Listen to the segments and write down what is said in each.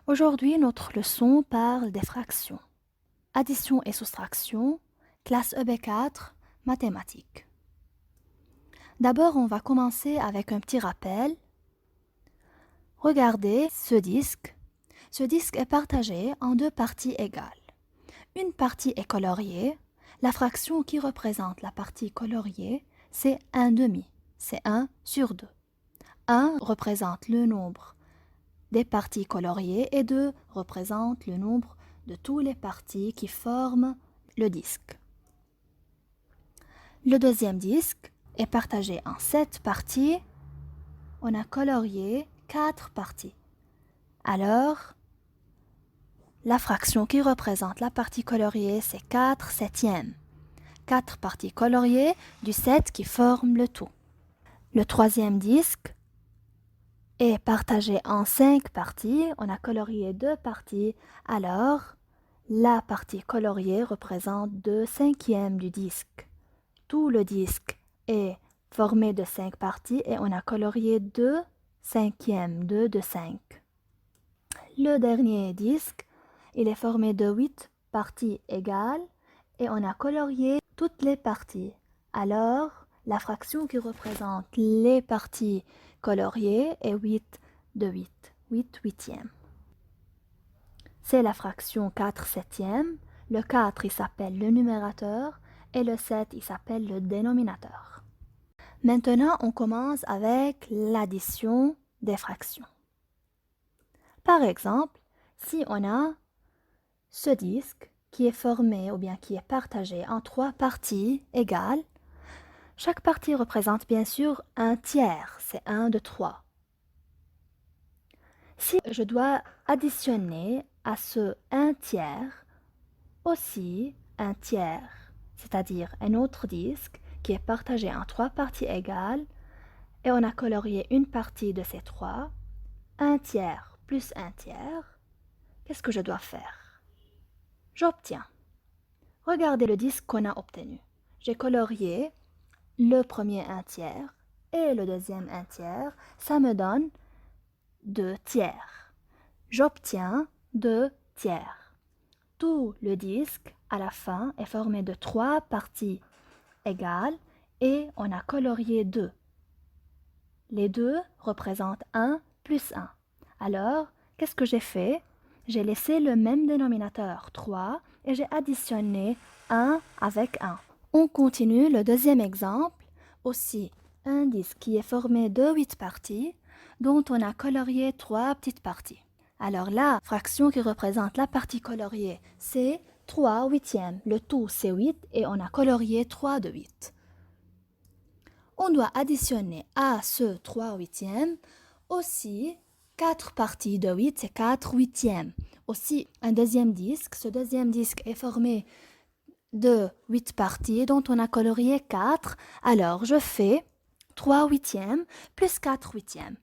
Aujourd'hui, notre leçon parle des fractions. Addition et soustraction, classe EB4, mathématiques. D'abord, on va commencer avec un petit rappel. Regardez ce disque. Ce disque est partagé en deux parties égales. Une partie est coloriée. La fraction qui représente la partie coloriée, c'est 1 demi. C'est 1 sur 2. 1 représente le nombre des parties coloriées et 2 représente le nombre de toutes les parties qui forment le disque. Le deuxième disque est partagé en 7 parties. On a colorié 4 parties. Alors, la fraction qui représente la partie coloriée, c'est 4 septièmes. 4 parties coloriées du 7 qui forment le tout. Le troisième disque est partagé en 5 parties. On a colorié 2 parties. Alors, la partie coloriée représente 2 cinquièmes du disque. Tout le disque est formé de 5 parties et on a colorié 2 cinquièmes, 2 de 5. Le dernier disque, il est formé de 8 parties égales et on a colorié toutes les parties. Alors, la fraction qui représente les parties coloriées est 8 de 8, 8 huitièmes. C'est la fraction 4 septièmes. Le 4, il s'appelle le numérateur et le 7, il s'appelle le dénominateur. Maintenant, on commence avec l'addition des fractions. Par exemple, si on a ce disque qui est formé ou bien qui est partagé en 3 parties égales, chaque partie représente bien sûr un tiers, c'est 1 de 3. Si je dois additionner à ce 1 tiers aussi un tiers, c'est-à-dire un autre disque qui est partagé en 3 parties égales, et on a colorié une partie de ces 3, un tiers plus un tiers, qu'est-ce que je dois faire? J'obtiens. Regardez le disque qu'on a obtenu. J'ai colorié le premier 1 tiers et le deuxième 1 tiers. Ça me donne 2 tiers. J'obtiens 2 tiers. Tout le disque, à la fin, est formé de 3 parties égales et on a colorié 2. Les 2 représentent 1 plus 1. Alors, qu'est-ce que j'ai fait? J'ai laissé le même dénominateur, 3, et j'ai additionné 1 avec 1. On continue le deuxième exemple. Aussi, un disque qui est formé de 8 parties, dont on a colorié 3 petites parties. Alors la fraction qui représente la partie coloriée, c'est 3 huitièmes. Le tout, c'est 8 et on a colorié 3 de 8. On doit additionner à ce 3 huitièmes aussi 4 parties de 8, c'est 4 huitièmes. Aussi un deuxième disque. Ce deuxième disque est formé de 8 parties dont on a colorié 4. Alors je fais 3 huitièmes plus 4 huitièmes.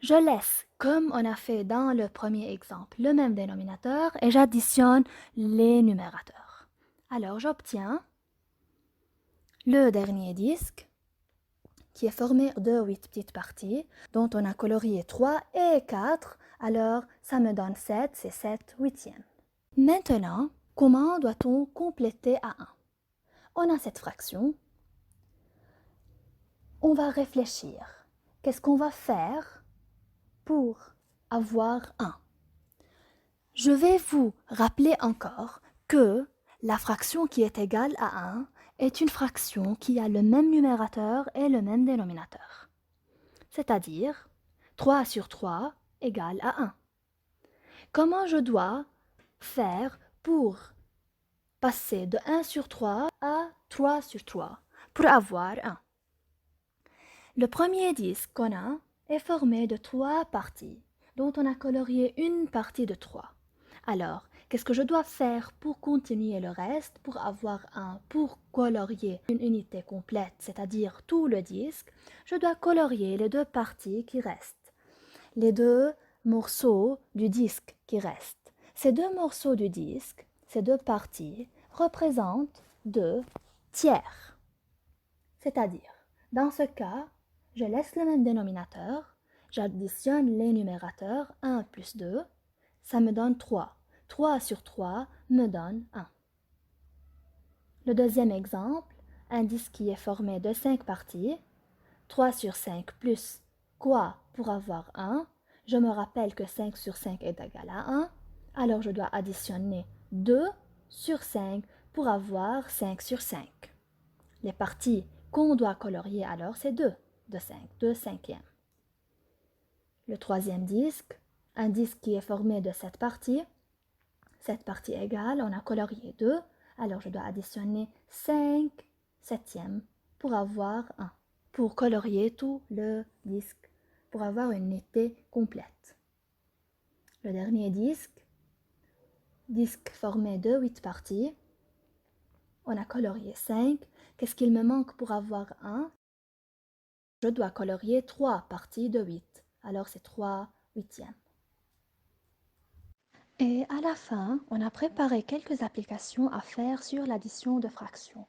Je laisse, comme on a fait dans le premier exemple, le même dénominateur et j'additionne les numérateurs. Alors j'obtiens le dernier disque qui est formé de 8 petites parties dont on a colorié 3 et 4. Alors ça me donne 7, c'est 7 huitièmes. Maintenant, comment doit-on compléter à 1? On a cette fraction. On va réfléchir. Qu'est-ce qu'on va faire pour avoir 1? Je vais vous rappeler encore que la fraction qui est égale à 1 est une fraction qui a le même numérateur et le même dénominateur. C'est-à-dire 3 sur 3 égale à 1. Comment je dois faire pour passer de 1 sur 3 à 3 sur 3 pour avoir 1? Le premier disque qu'on a est formé de 3 parties, dont on a colorié une partie de 3. Alors, qu'est-ce que je dois faire pour continuer le reste, pour avoir pour colorier une unité complète, c'est-à-dire tout le disque? Je dois colorier les 2 parties qui restent, les 2 morceaux du disque qui restent. Ces 2 morceaux du disque, ces 2 parties, représentent 2 tiers. C'est-à-dire, dans ce cas, je laisse le même dénominateur, j'additionne les numérateurs 1 plus 2, ça me donne 3. 3 sur 3 me donne 1. Le deuxième exemple, un disque qui est formé de 5 parties. 3 sur 5 plus quoi pour avoir 1? Je me rappelle que 5 sur 5 est égal à 1. Alors je dois additionner 2 sur 5 pour avoir 5 sur 5. Les parties qu'on doit colorier alors c'est 2 de 5, 2 cinquièmes. Le troisième disque, un disque qui est formé de 7 parties. Cette partie égale, on a colorié 2, alors je dois additionner 5 septièmes pour avoir 1. Pour colorier tout le disque, pour avoir une netteté complète. Le dernier disque formé de 8 parties. On a colorié 5. Qu'est-ce qu'il me manque pour avoir 1? Je dois colorier 3 parties de 8. Alors c'est 3 huitièmes. Et à la fin, on a préparé quelques applications à faire sur l'addition de fractions.